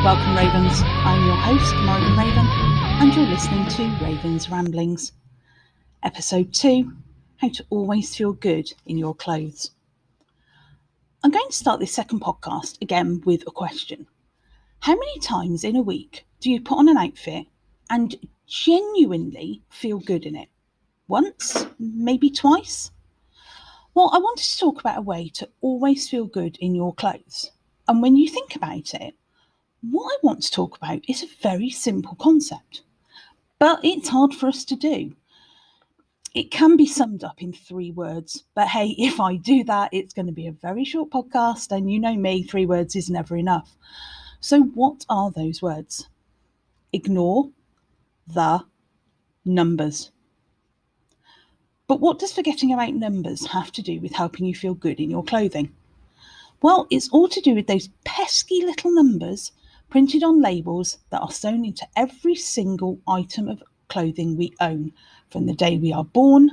Welcome, Ravens. I'm your host, M.Raven, and you're listening to Raven's Ramblings. Episode 2, How to Always Feel Good in Your Clothes. I'm going to start this second podcast again with a question. How many times in a week do you put on an outfit and genuinely feel good in it? Once? Maybe twice? Well, I wanted to talk about a way to always feel good in your clothes. And when you think about it, what I want to talk about is a very simple concept, but it's hard for us to do. It can be summed up in 3 words, but hey, if I do that, it's going to be a very short podcast, and you know me, 3 words is never enough. So what are those words? Ignore the numbers. But what does forgetting about numbers have to do with helping you feel good in your clothing? Well, it's all to do with those pesky little numbers printed on labels that are sewn into every single item of clothing we own, from the day we are born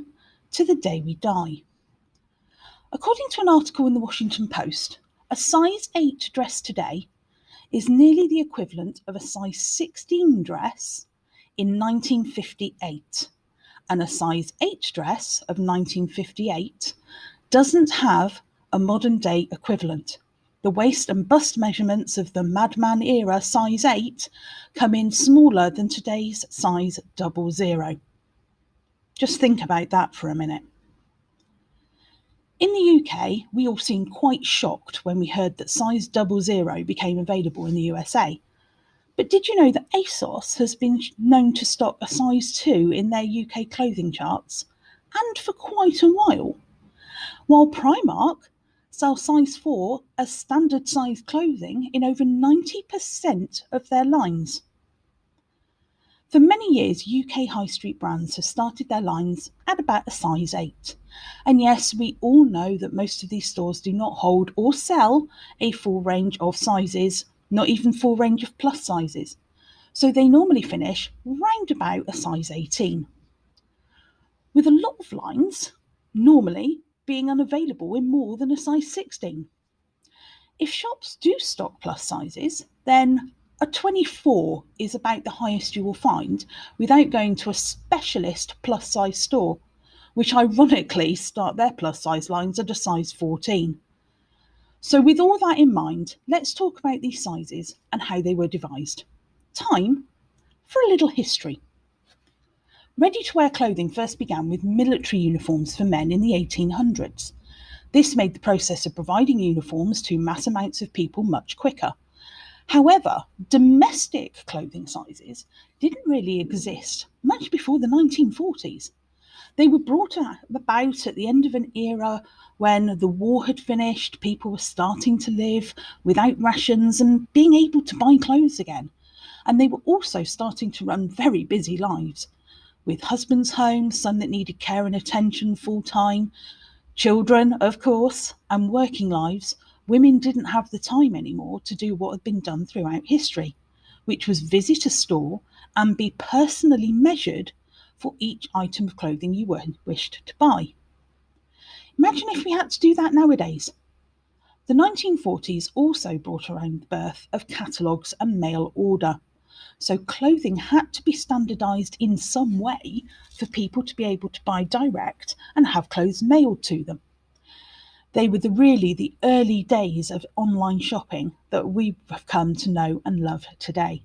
to the day we die. According to an article in the Washington Post, a size 8 dress today is nearly the equivalent of a size 16 dress in 1958, and a size 8 dress of 1958 doesn't have a modern day equivalent. The waist and bust measurements of the Madman era size 8 come in smaller than today's size 00. Just think about that for a minute. In the UK, we all seemed quite shocked when we heard that size 00 became available in the USA. But did you know that ASOS has been known to stock a size 2 in their UK clothing charts, and for quite a while? While Primark sell size 4 as standard size clothing in over 90% of their lines. For many years, UK high street brands have started their lines at about a size 8. And yes, we all know that most of these stores do not hold or sell a full range of sizes, not even full range of plus sizes. So they normally finish round about a size 18. With a lot of lines normally being unavailable in more than a size 16. If shops do stock plus sizes, then a 24 is about the highest you will find without going to a specialist plus size store, which ironically start their plus size lines at a size 14. So with all that in mind, let's talk about these sizes and how they were devised. Time for a little history. Ready-to-wear clothing first began with military uniforms for men in the 1800s. This made the process of providing uniforms to mass amounts of people much quicker. However, domestic clothing sizes didn't really exist much before the 1940s. They were brought about at the end of an era when the war had finished, people were starting to live without rations and being able to buy clothes again. And they were also starting to run very busy lives, with husbands home, son that needed care and attention full time, children, of course, and working lives. Women didn't have the time anymore to do what had been done throughout history, which was visit a store and be personally measured for each item of clothing you wished to buy. Imagine if we had to do that nowadays. The 1940s also brought around the birth of catalogues and mail order. So clothing had to be standardised in some way for people to be able to buy direct and have clothes mailed to them. They were really the early days of online shopping that we've come to know and love today.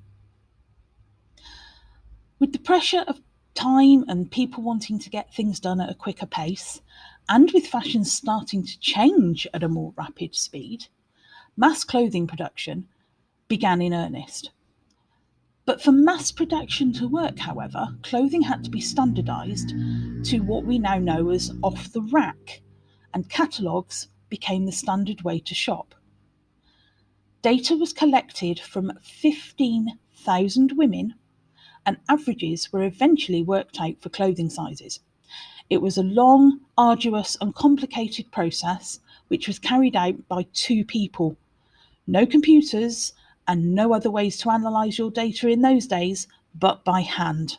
With the pressure of time and people wanting to get things done at a quicker pace, and with fashion starting to change at a more rapid speed, mass clothing production began in earnest. But for mass production to work, however, clothing had to be standardised to what we now know as off the rack, and catalogues became the standard way to shop. Data was collected from 15,000 women, and averages were eventually worked out for clothing sizes. It was a long, arduous and complicated process which was carried out by 2 people. No computers and no other ways to analyse your data in those days but by hand.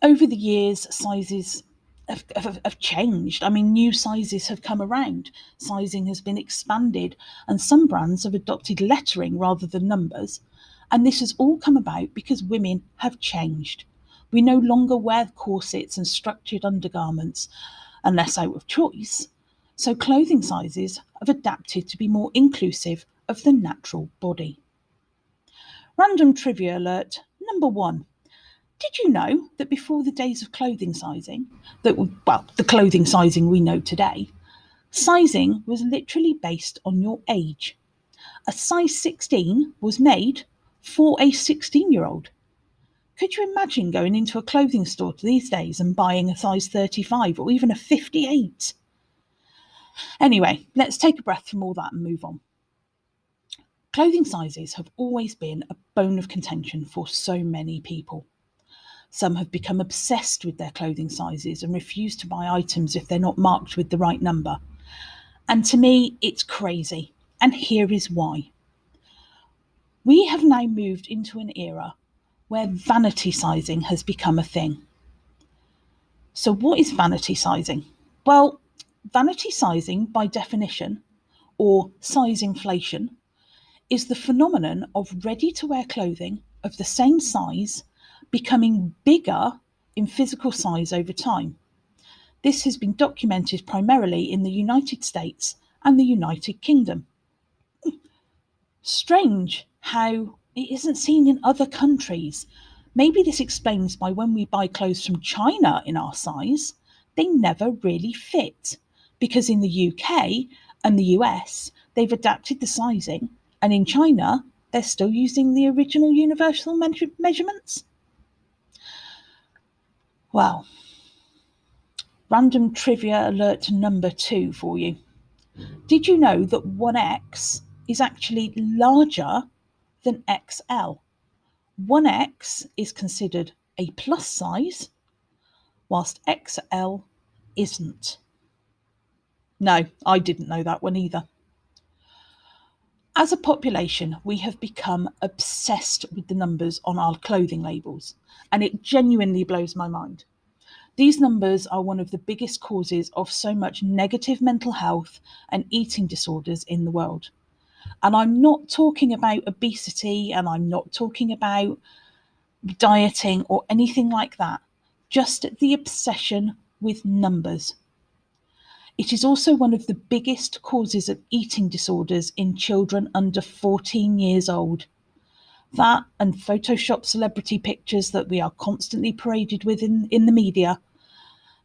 Over the years, sizes have changed. I mean, new sizes have come around, sizing has been expanded, and some brands have adopted lettering rather than numbers. And this has all come about because women have changed. We no longer wear corsets and structured undergarments unless out of choice. So clothing sizes have adapted to be more inclusive of the natural body. Random trivia alert number 1. Did you know that before the days of clothing sizing, the clothing sizing we know today, sizing was literally based on your age? A size 16 was made for a 16-year-old. Could you imagine going into a clothing store these days and buying a size 35 or even a 58? Anyway, let's take a breath from all that and move on. Clothing sizes have always been a bone of contention for so many people. Some have become obsessed with their clothing sizes and refuse to buy items if they're not marked with the right number. And to me, it's crazy. And here is why. We have now moved into an era where vanity sizing has become a thing. So what is vanity sizing? Well, vanity sizing, by definition, or size inflation, is the phenomenon of ready-to-wear clothing of the same size becoming bigger in physical size over time. This has been documented primarily in the United States and the United Kingdom. Strange how it isn't seen in other countries. Maybe this explains why when we buy clothes from China in our size, they never really fit. Because in the UK and the US, they've adapted the sizing, and in China, they're still using the original universal measurements. Well, random trivia alert number 2 for you. Did you know that 1X is actually larger than XL? 1X is considered a plus size, whilst XL isn't. No, I didn't know that one either. As a population, we have become obsessed with the numbers on our clothing labels, and it genuinely blows my mind. These numbers are one of the biggest causes of so much negative mental health and eating disorders in the world. And I'm not talking about obesity, and I'm not talking about dieting or anything like that, just the obsession with numbers. It is also one of the biggest causes of eating disorders in children under 14 years old. That and Photoshop celebrity pictures that we are constantly paraded with in the media.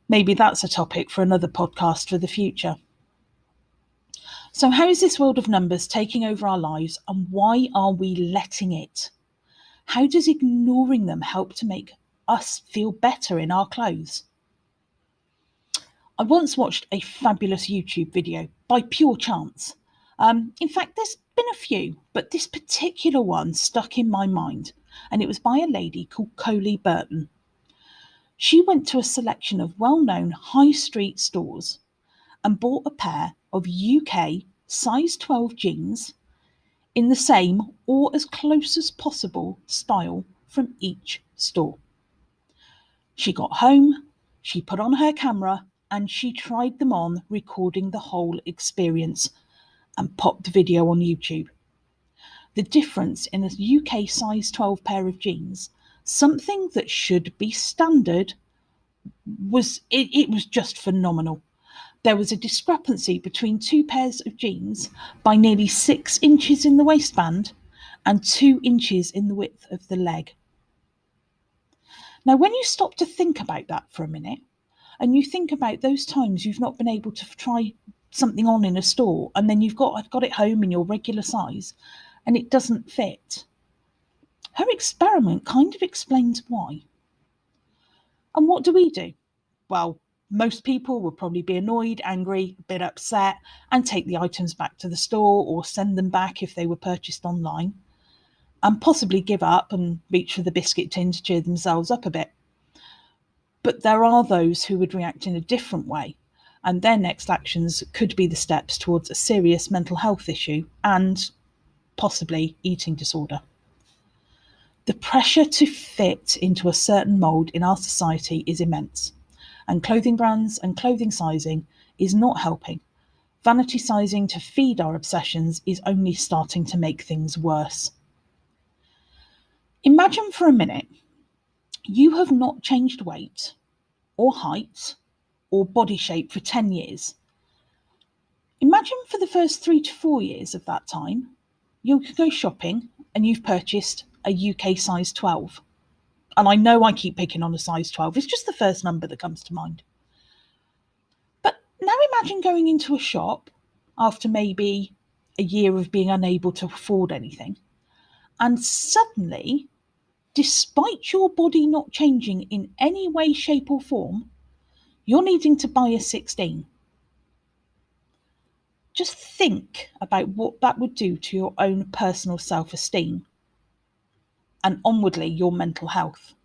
Maybe that's a topic for another podcast for the future. So how is this world of numbers taking over our lives, and why are we letting it? How does ignoring them help to make us feel better in our clothes? I once watched a fabulous YouTube video by pure chance. In fact, there's been a few, but this particular one stuck in my mind, and it was by a lady called Coley Burton. She went to a selection of well-known high street stores and bought a pair of UK size 12 jeans in the same or as close as possible style from each store. She got home, she put on her camera, and she tried them on, recording the whole experience, and popped the video on YouTube. The difference in a UK size 12 pair of jeans, something that should be standard, was just phenomenal. There was a discrepancy between two pairs of jeans by nearly 6 inches in the waistband and 2 inches in the width of the leg. Now, when you stop to think about that for a minute, and you think about those times you've not been able to try something on in a store, and then you've got it home in your regular size, and it doesn't fit. Her experiment kind of explains why. And what do? Well, most people will probably be annoyed, angry, a bit upset, and take the items back to the store or send them back if they were purchased online, and possibly give up and reach for the biscuit tin to cheer themselves up a bit. But there are those who would react in a different way, and their next actions could be the steps towards a serious mental health issue and possibly eating disorder. The pressure to fit into a certain mould in our society is immense, and clothing brands and clothing sizing is not helping. Vanity sizing to feed our obsessions is only starting to make things worse. Imagine for a minute you have not changed weight or height or body shape for 10 years. Imagine for the first 3 to 4 years of that time, you could go shopping and you've purchased a UK size 12. And I know I keep picking on a size 12, it's just the first number that comes to mind. But now imagine going into a shop after maybe a year of being unable to afford anything, and suddenly, despite your body not changing in any way, shape, or form, you're needing to buy a 16. Just think about what that would do to your own personal self-esteem and onwardly your mental health.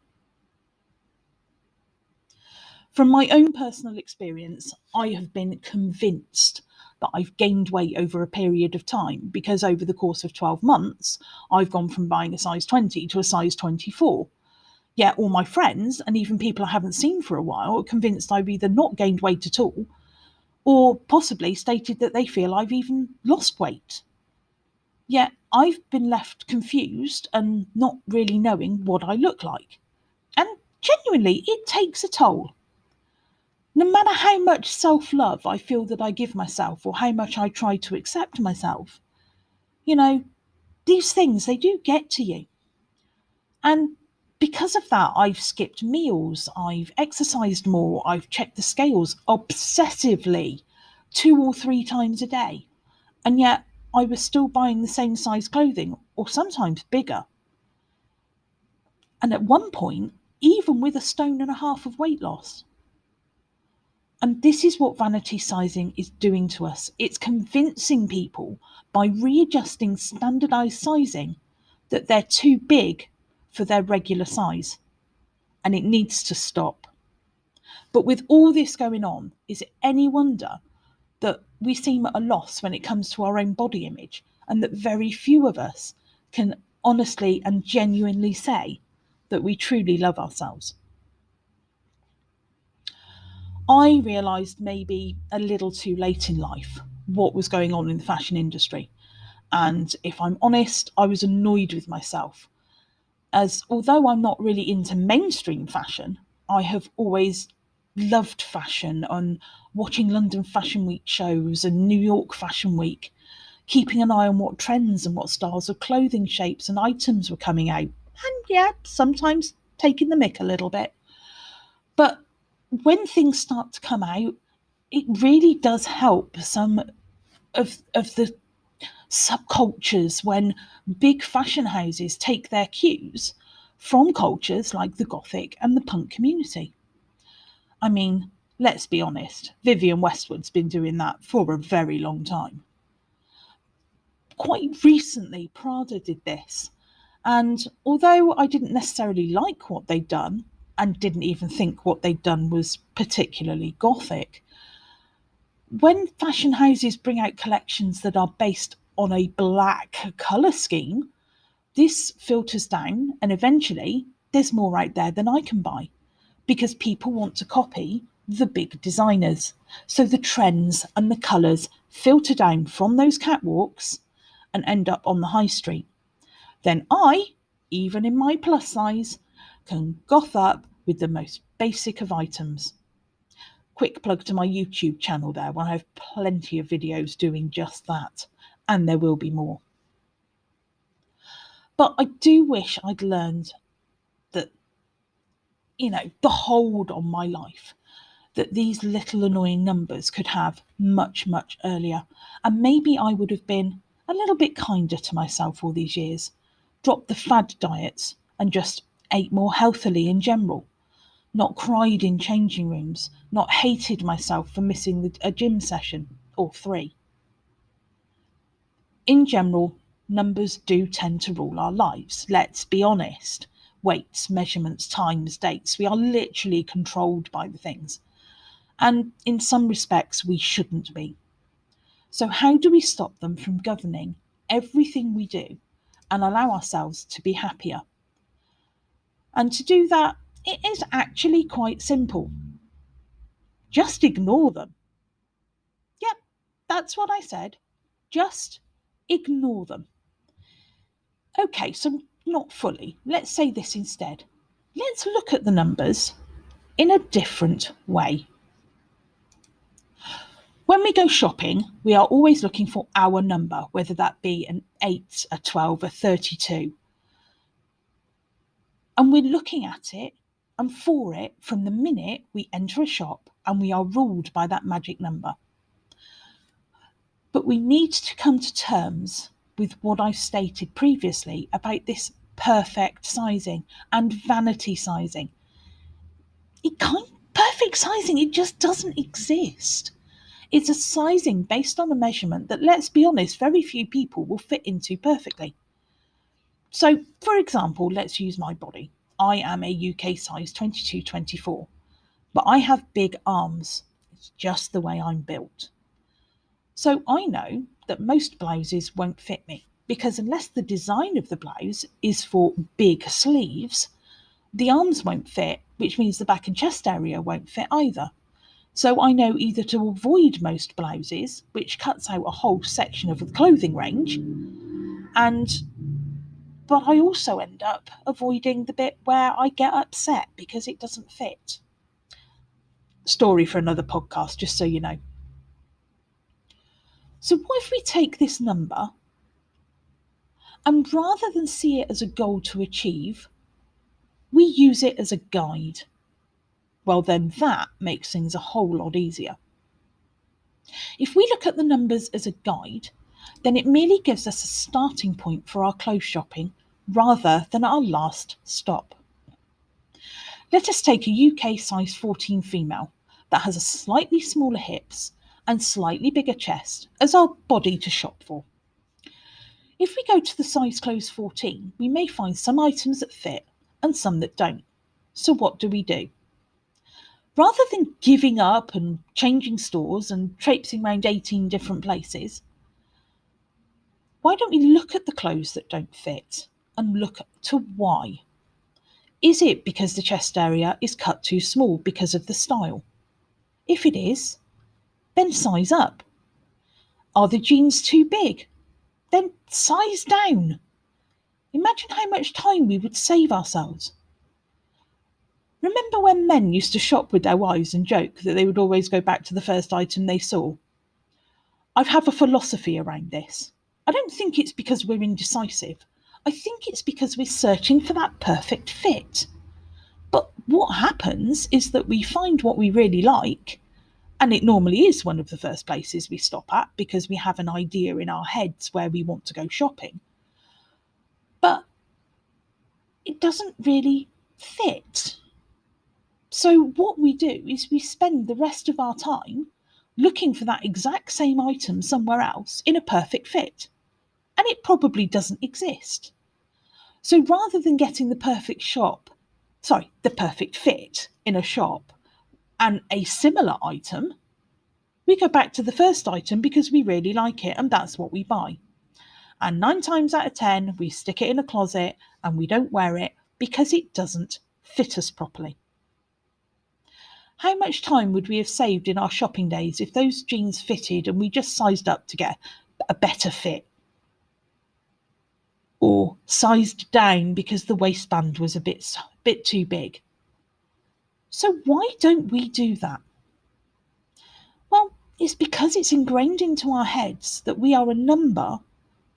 From my own personal experience, I have been convinced that I've gained weight over a period of time because over the course of 12 months, I've gone from buying a size 20 to a size 24. Yet all my friends, and even people I haven't seen for a while, are convinced I've either not gained weight at all or possibly stated that they feel I've even lost weight. Yet I've been left confused and not really knowing what I look like. And genuinely, it takes a toll. No matter how much self-love I feel that I give myself or how much I try to accept myself, these things, they do get to you. And because of that, I've skipped meals, I've exercised more, I've checked the scales obsessively 2 or 3 times a day. And yet I was still buying the same size clothing, or sometimes bigger. And at one point, even with 1.5 stone of weight loss. And this is what vanity sizing is doing to us. It's convincing people by readjusting standardized sizing that they're too big for their regular size. And it needs to stop. But with all this going on, is it any wonder that we seem at a loss when it comes to our own body image, and that very few of us can honestly and genuinely say that we truly love ourselves? I realised maybe a little too late in life what was going on in the fashion industry. And if I'm honest, I was annoyed with myself. As although I'm not really into mainstream fashion, I have always loved fashion and watching London Fashion Week shows and New York Fashion Week, keeping an eye on what trends and what styles of clothing shapes and items were coming out. And sometimes taking the mick a little bit. But when things start to come out, it really does help some of the subcultures when big fashion houses take their cues from cultures like the Gothic and the punk community. I mean, let's be honest, Vivienne Westwood's been doing that for a very long time. Quite recently, Prada did this. And although I didn't necessarily like what they'd done, and didn't even think what they'd done was particularly Gothic, when fashion houses bring out collections that are based on a black colour scheme, this filters down and eventually there's more out there than I can buy because people want to copy the big designers. So the trends and the colours filter down from those catwalks and end up on the high street. Then I, even in my plus size, can goth up with the most basic of items. Quick plug to my YouTube channel there, where I have plenty of videos doing just that, and there will be more. But I do wish I'd learned that, the hold on my life that these little annoying numbers could have much, much earlier. And maybe I would have been a little bit kinder to myself all these years, dropped the fad diets and just ate more healthily in general, not cried in changing rooms, not hated myself for missing a gym session or 3. In general, numbers do tend to rule our lives, let's be honest. Weights, measurements, times, dates, we are literally controlled by the things. And in some respects, we shouldn't be. So how do we stop them from governing everything we do and allow ourselves to be happier? And to do that, it is actually quite simple. Just ignore them. Yep, that's what I said. Just ignore them. Okay, so not fully. Let's say this instead. Let's look at the numbers in a different way. When we go shopping, we are always looking for our number, whether that be an 8, a 12, a 32. And we're looking at it and for it from the minute we enter a shop, and we are ruled by that magic number. But we need to come to terms with what I stated previously about this perfect sizing and vanity sizing. Perfect sizing, it just doesn't exist. It's a sizing based on a measurement that, let's be honest, very few people will fit into perfectly. So, for example, let's use my body. I am a UK size 22-24, but I have big arms. It's just the way I'm built. So I know that most blouses won't fit me, because unless the design of the blouse is for big sleeves, the arms won't fit, which means the back and chest area won't fit either. So I know either to avoid most blouses, which cuts out a whole section of the clothing range, but I also end up avoiding the bit where I get upset because it doesn't fit. Story for another podcast, just so you know. So what if we take this number and rather than see it as a goal to achieve, we use it as a guide? Well, then that makes things a whole lot easier. If we look at the numbers as a guide, then it merely gives us a starting point for our clothes shopping rather than our last stop. Let us take a UK size 14 female that has a slightly smaller hips and slightly bigger chest as our body to shop for. If we go to the size clothes 14, we may find some items that fit and some that don't. So what do? Rather than giving up and changing stores and traipsing around 18 different places, why don't we look at the clothes that don't fit and look to why? Is it because the chest area is cut too small because of the style? If it is, then size up. Are the jeans too big? Then size down. Imagine how much time we would save ourselves. Remember when men used to shop with their wives and joke that they would always go back to the first item they saw? I have a philosophy around this. I don't think it's because we're indecisive. I think it's because we're searching for that perfect fit. But what happens is that we find what we really like, and it normally is one of the first places we stop at because we have an idea in our heads where we want to go shopping. But it doesn't really fit. So what we do is we spend the rest of our time looking for that exact same item somewhere else in a perfect fit. And it probably doesn't exist. So rather than getting the perfect fit in a shop and a similar item, we go back to the first item because we really like it and that's what we buy. And 9 times out of 10, we stick it in a closet and we don't wear it because it doesn't fit us properly. How much time would we have saved in our shopping days if those jeans fitted and we just sized up to get a better fit? Or sized down because the waistband was a bit too big? So why don't we do that? Well, it's because it's ingrained into our heads that we are a number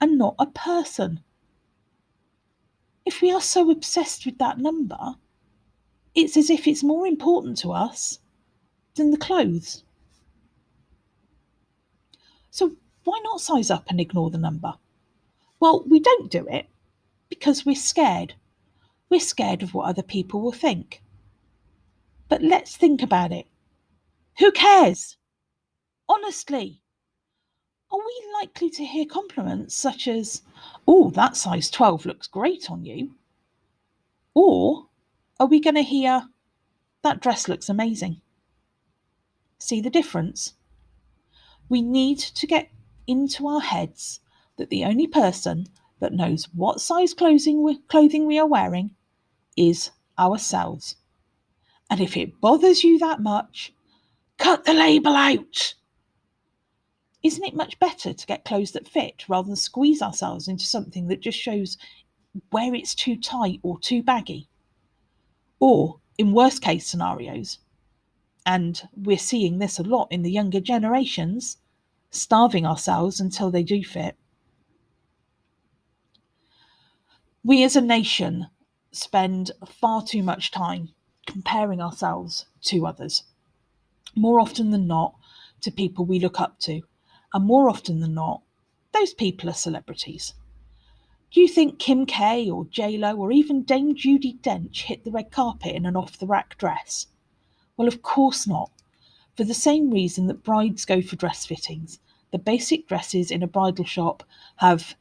and not a person. If we are so obsessed with that number, it's as if it's more important to us than the clothes. So why not size up and ignore the number? Well, we don't do it because we're scared. We're scared of what other people will think. But let's think about it. Who cares? Honestly, are we likely to hear compliments such as, "Oh, that size 12 looks great on you"? Or are we going to hear, "That dress looks amazing"? See the difference? We need to get into our heads that the only person that knows what size clothing we are wearing is ourselves. And if it bothers you that much, Cut the label out! Isn't it much better to get clothes that fit rather than squeeze ourselves into something that just shows where it's too tight or too baggy? Or, in worst case scenarios, and we're seeing this a lot in the younger generations, starving ourselves until they do fit. We as a nation spend far too much time comparing ourselves to others. More often than not, to people we look up to. And more often than not, those people are celebrities. Do you think Kim K or J-Lo or even Dame Judi Dench hit the red carpet in an off-the-rack dress? Well, of course not. For the same reason that brides go for dress fittings. The basic dresses in a bridal shop have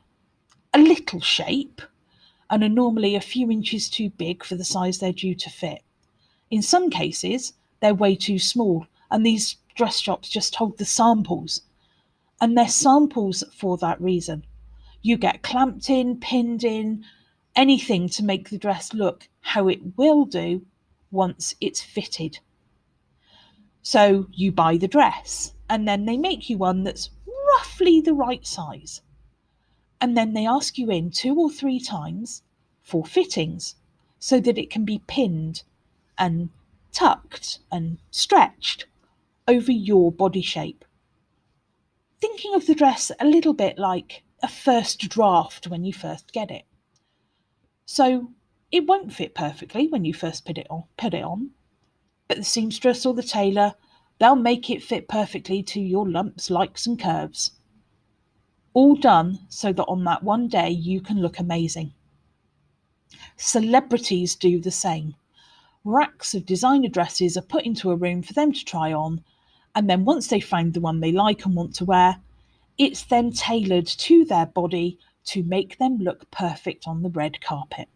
a little shape and are normally a few inches too big for the size they're due to fit. In some cases, they're way too small, and these dress shops just hold the samples. And they're samples for that reason. You get clamped in, pinned in, anything to make the dress look how it will do once it's fitted. So you buy the dress, and then they make you one that's roughly the right size. And then they ask you in 2 or 3 times for fittings so that it can be pinned and tucked and stretched over your body shape. Thinking of the dress a little bit like a first draft when you first get it. So it won't fit perfectly when you first put it on, but the seamstress or the tailor, they'll make it fit perfectly to your lumps, likes and curves. All done so that on that one day you can look amazing. Celebrities do the same. Racks of designer dresses are put into a room for them to try on, and then once they've found the one they like and want to wear, it's then tailored to their body to make them look perfect on the red carpet.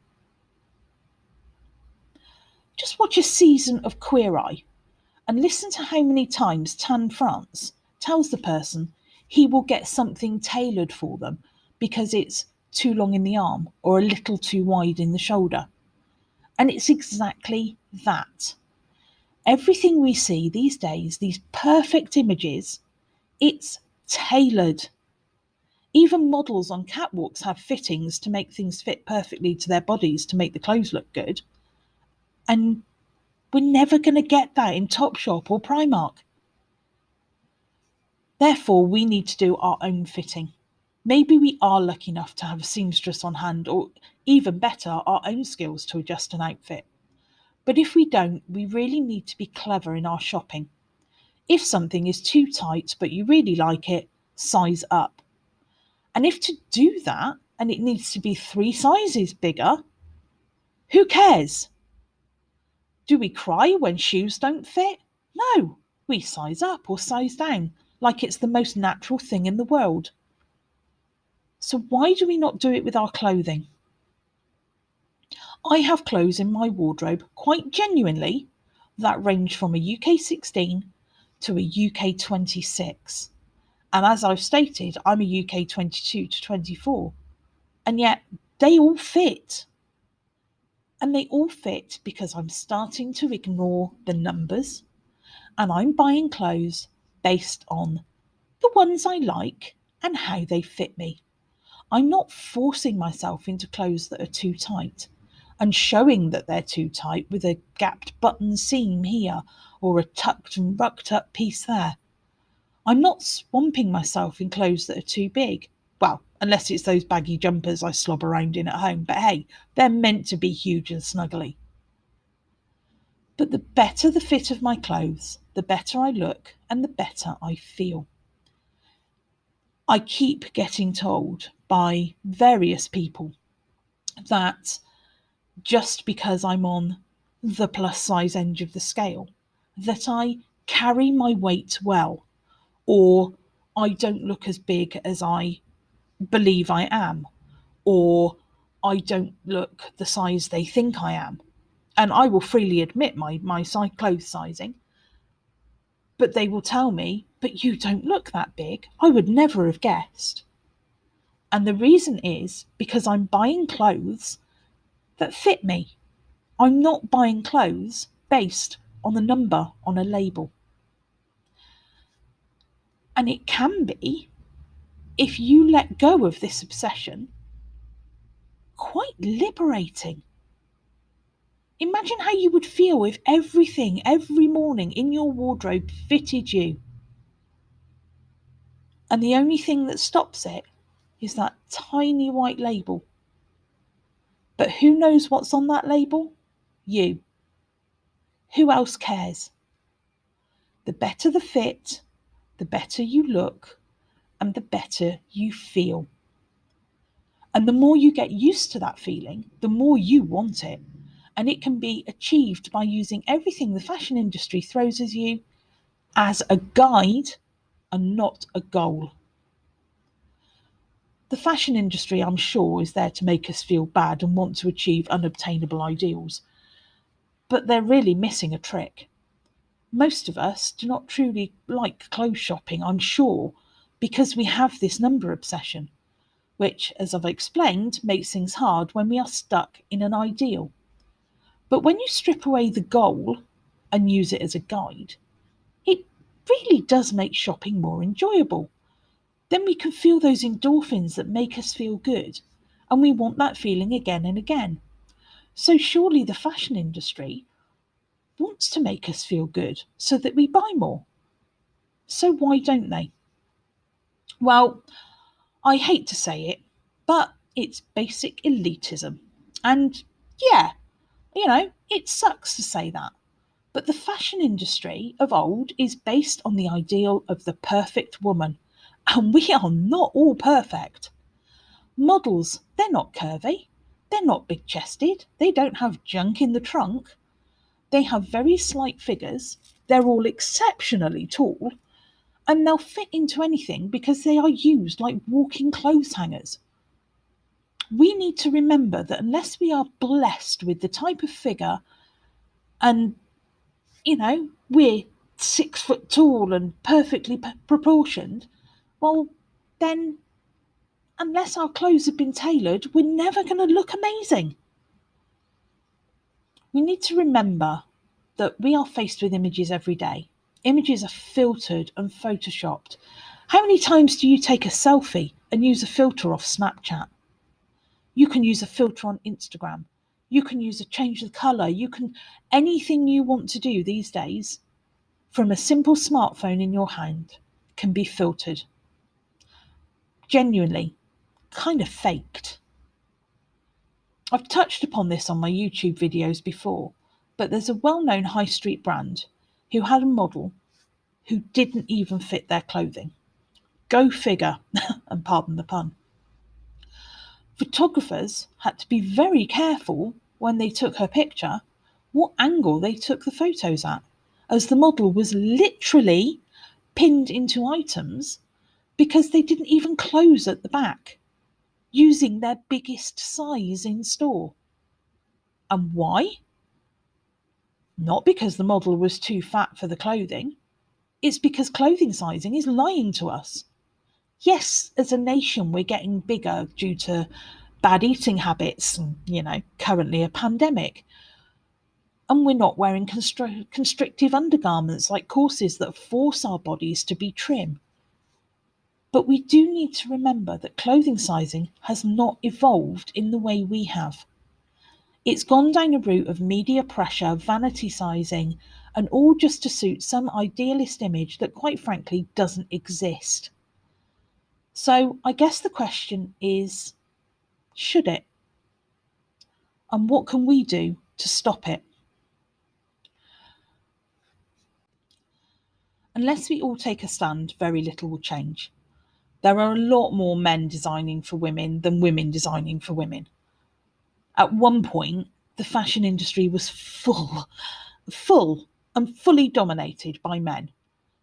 Just watch a season of Queer Eye and listen to how many times Tan France tells the person he will get something tailored for them because it's too long in the arm or a little too wide in the shoulder. And it's exactly that. Everything we see these days, these perfect images, it's tailored. Even models on catwalks have fittings to make things fit perfectly to their bodies to make the clothes look good. And we're never going to get that in Topshop or Primark. Therefore, we need to do our own fitting. Maybe we are lucky enough to have a seamstress on hand, or even better, our own skills to adjust an outfit. But if we don't, we really need to be clever in our shopping. If something is too tight but you really like it, size up. And if to do that, and it needs to be 3 sizes bigger, who cares? Do we cry when shoes don't fit? No, we size up or size down like it's the most natural thing in the world. So why do we not do it with our clothing? I have clothes in my wardrobe, quite genuinely, that range from a UK 16 to a UK 26. And as I've stated, I'm a UK 22 to 24. And yet they all fit. And they all fit because I'm starting to ignore the numbers and I'm buying clothes based on the ones I like and how they fit me. I'm not forcing myself into clothes that are too tight and showing that they're too tight with a gapped button seam here or a tucked and rucked up piece there. I'm not swamping myself in clothes that are too big. Well, unless it's those baggy jumpers I slob around in at home, but hey, they're meant to be huge and snuggly. But the better the fit of my clothes, the better I look and the better I feel. I keep getting told by various people that just because I'm on the plus size end of the scale, that I carry my weight well, or I don't look as big as I believe I am, or I don't look the size they think I am. And I will freely admit my clothes sizing, but they will tell me, but you don't look that big. I would never have guessed. And the reason is because I'm buying clothes that fit me. I'm not buying clothes based on the number on a label. And it can be, if you let go of this obsession, quite liberating. Imagine how you would feel if everything, every morning in your wardrobe fitted you. And the only thing that stops it is that tiny white label. But who knows what's on that label? You. Who else cares? The better the fit, the better you look, and the better you feel. And the more you get used to that feeling, the more you want it. And it can be achieved by using everything the fashion industry throws at you as a guide and not a goal. The fashion industry, I'm sure, is there to make us feel bad and want to achieve unobtainable ideals. But they're really missing a trick. Most of us do not truly like clothes shopping, I'm sure, because we have this number obsession, which, as I've explained, makes things hard when we are stuck in an ideal. But when you strip away the goal and use it as a guide, it really does make shopping more enjoyable. Then we can feel those endorphins that make us feel good, and we want that feeling again and again. So surely the fashion industry wants to make us feel good so that we buy more. So why don't they? Well, I hate to say it, but it's basic elitism. And yeah, it sucks to say that. But the fashion industry of old is based on the ideal of the perfect woman. And we are not all perfect. Models, they're not curvy. They're not big chested. They don't have junk in the trunk. They have very slight figures. They're all exceptionally tall. And they'll fit into anything because they are used like walking clothes hangers. We need to remember that unless we are blessed with the type of figure and, we're 6 foot tall and perfectly proportioned, well, then, unless our clothes have been tailored, we're never going to look amazing. We need to remember that we are faced with images every day. Images are filtered and photoshopped. How many times do you take a selfie and use a filter off Snapchat? You can use a filter on Instagram. You can use a change the colour. Anything you want to do these days from a simple smartphone in your hand can be filtered. Genuinely, kind of faked. I've touched upon this on my YouTube videos before, but there's a well-known high street brand who had a model who didn't even fit their clothing. Go figure, and pardon the pun. Photographers had to be very careful when they took her picture what angle they took the photos at, as the model was literally pinned into items because they didn't even close at the back, using their biggest size in store. And why? Not because the model was too fat for the clothing. It's because clothing sizing is lying to us. Yes, as a nation, we're getting bigger due to bad eating habits and, currently a pandemic. And we're not wearing constrictive undergarments like corsets that force our bodies to be trim. But we do need to remember that clothing sizing has not evolved in the way we have. It's gone down a route of media pressure, vanity sizing, and all just to suit some idealist image that quite frankly doesn't exist. So I guess the question is, should it? And what can we do to stop it? Unless we all take a stand, very little will change. There are a lot more men designing for women than women designing for women. At one point, the fashion industry was full and fully dominated by men.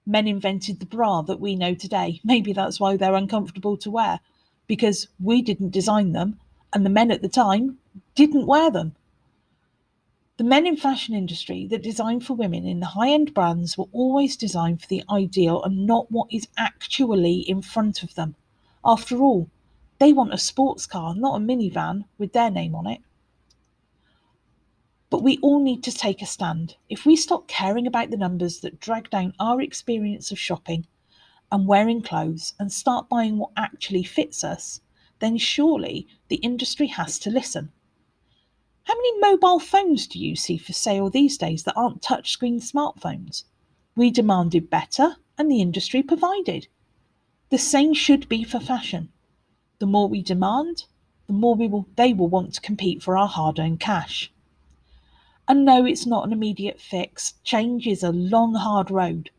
Men invented the bra that we know today. Maybe that's why they're uncomfortable to wear, because we didn't design them and the men at the time didn't wear them. The men in fashion industry that design for women in the high-end brands were always designed for the ideal and not what is actually in front of them. After all, they want a sports car, not a minivan with their name on it. But we all need to take a stand. If we stop caring about the numbers that drag down our experience of shopping and wearing clothes and start buying what actually fits us, then surely the industry has to listen. How many mobile phones do you see for sale these days that aren't touchscreen smartphones? We demanded better and the industry provided. The same should be for fashion. The more we demand, the more they will want to compete for our hard-earned cash. And no, it's not an immediate fix. Change is a long, hard road.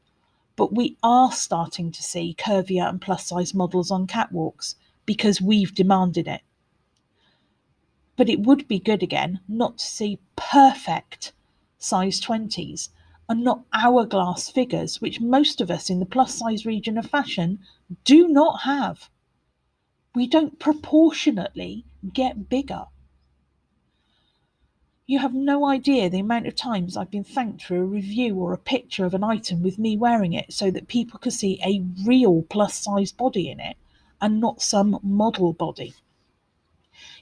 But we are starting to see curvier and plus-size models on catwalks because we've demanded it. But it would be good again not to see perfect size 20s and not hourglass figures, which most of us in the plus-size region of fashion do not have. We don't proportionately get bigger. You have no idea the amount of times I've been thanked for a review or a picture of an item with me wearing it so that people could see a real plus-size body in it and not some model body.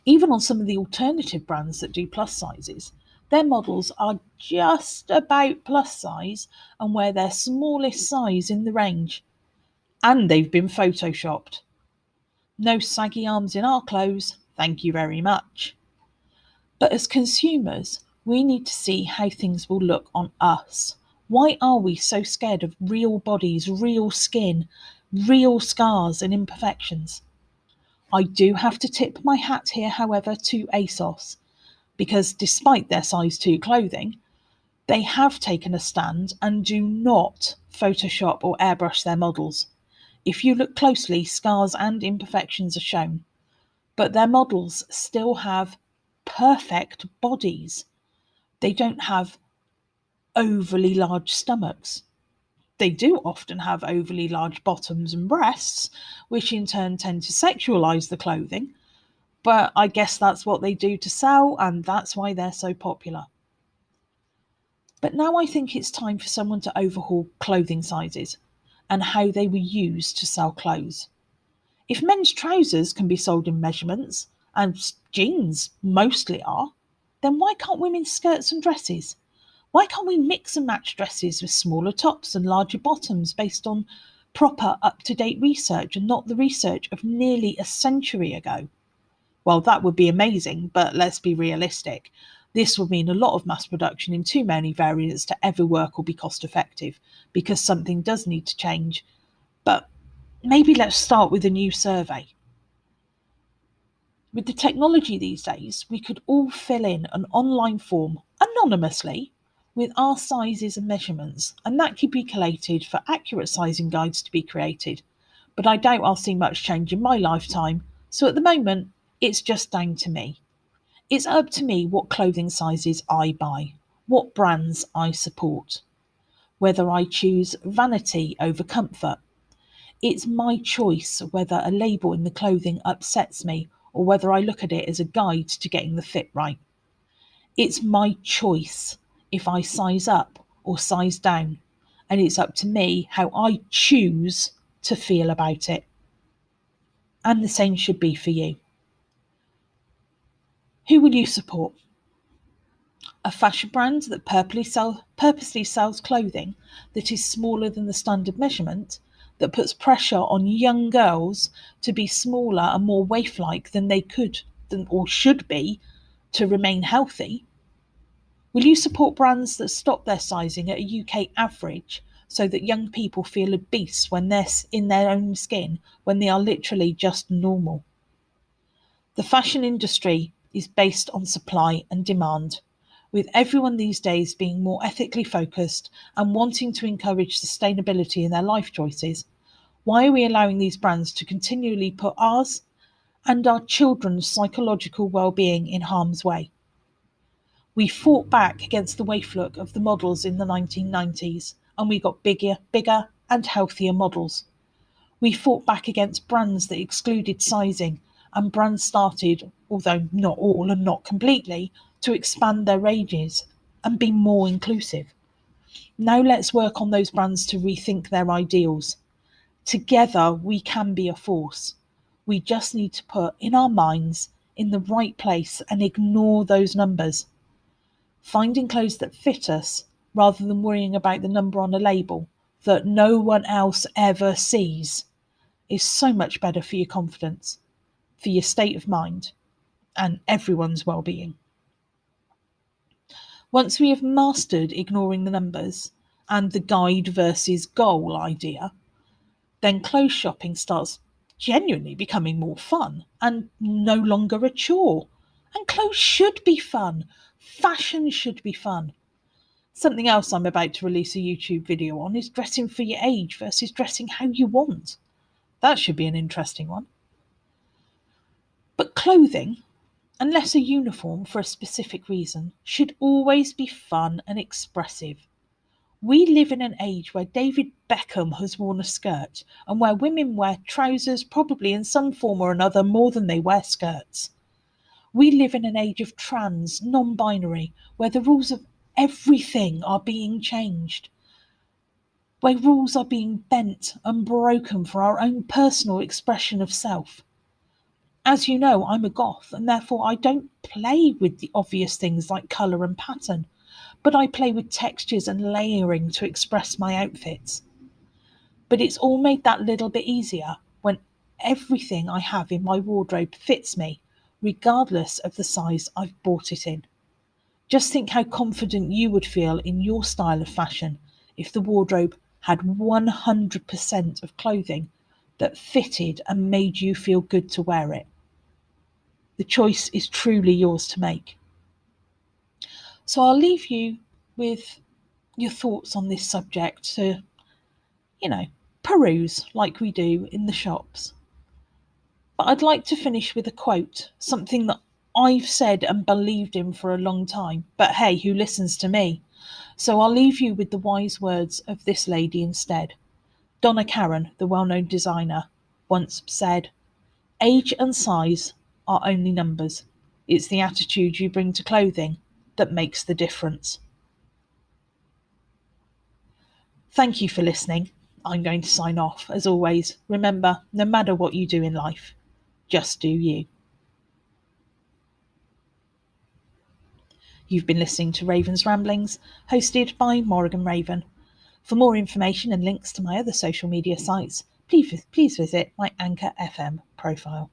Even on some of the alternative brands that do plus sizes, their models are just about plus size and wear their smallest size in the range. And they've been photoshopped. No saggy arms in our clothes, thank you very much. But as consumers, we need to see how things will look on us. Why are we so scared of real bodies, real skin, real scars and imperfections? I do have to tip my hat here, however, to ASOS, because despite their size 2 clothing, they have taken a stand and do not Photoshop or airbrush their models. If you look closely, scars and imperfections are shown, but their models still have perfect bodies. They don't have overly large stomachs. They do often have overly large bottoms and breasts, which in turn tend to sexualize the clothing, but I guess that's what they do to sell, and that's why they're so popular. But now I think it's time for someone to overhaul clothing sizes and how they were used to sell clothes. If men's trousers can be sold in measurements, and jeans mostly are, then why can't women's skirts and dresses? Why can't we mix and match dresses with smaller tops and larger bottoms based on proper up-to-date research and not the research of nearly a century ago? Well, that would be amazing, but let's be realistic. This would mean a lot of mass production in too many variants to ever work or be cost effective, because something does need to change. But maybe let's start with a new survey. With the technology these days, we could all fill in an online form anonymously with our sizes and measurements, and that could be collated for accurate sizing guides to be created. But I doubt I'll see much change in my lifetime, so at the moment, it's just down to me. It's up to me what clothing sizes I buy, what brands I support, whether I choose vanity over comfort. It's my choice whether a label in the clothing upsets me or whether I look at it as a guide to getting the fit right. It's my choice if I size up or size down, and it's up to me how I choose to feel about it. And the same should be for you. Who will you support? A fashion brand that purposely sells clothing that is smaller than the standard measurement, that puts pressure on young girls to be smaller and more waif-like than they could or should be to remain healthy? Will you support brands that stop their sizing at a UK average so that young people feel obese when they're in their own skin when they are literally just normal? The fashion industry is based on supply and demand, with everyone these days being more ethically focused and wanting to encourage sustainability in their life choices. Why are we allowing these brands to continually put ours and our children's psychological well-being in harm's way? We fought back against the waif look of the models in the 1990s, and we got bigger and healthier models. We fought back against brands that excluded sizing, and brands started, although not all and not completely, to expand their ranges and be more inclusive. Now let's work on those brands to rethink their ideals. Together we can be a force. We just need to put in our minds in the right place and ignore those numbers. Finding clothes that fit us rather than worrying about the number on a label, that no one else ever sees is so much better for your confidence, for your state of mind, and everyone's well-being. Once we have mastered ignoring the numbers and the guide versus goal idea, then clothes shopping starts genuinely becoming more fun and no longer a chore. And clothes should be fun. Fashion should be fun. Something else I'm about to release a YouTube video on is dressing for your age versus dressing how you want. That should be an interesting one. But clothing, unless a uniform for a specific reason, should always be fun and expressive. We live in an age where David Beckham has worn a skirt and where women wear trousers probably in some form or another more than they wear skirts. We live in an age of trans, non-binary, where the rules of everything are being changed, where rules are being bent and broken for our own personal expression of self. As you know, I'm a goth, and therefore I don't play with the obvious things like colour and pattern, but I play with textures and layering to express my outfits. But it's all made that little bit easier when everything I have in my wardrobe fits me, regardless of the size I've bought it in. Just think how confident you would feel in your style of fashion if the wardrobe had 100% of clothing that fitted and made you feel good to wear it. The choice is truly yours to make. So I'll leave you with your thoughts on this subject to, peruse like we do in the shops. But I'd like to finish with a quote, something that I've said and believed in for a long time, but hey, who listens to me? So I'll leave you with the wise words of this lady instead. Donna Karan, the well-known designer, once said, "Age and size are only numbers. It's the attitude you bring to clothing that makes the difference." Thank you for listening. I'm going to sign off. As always, remember, no matter what you do in life, just do you. You've been listening to Raven's Ramblings, hosted by Morrigan Raven. For more information and links to my other social media sites, please visit my Anchor FM profile.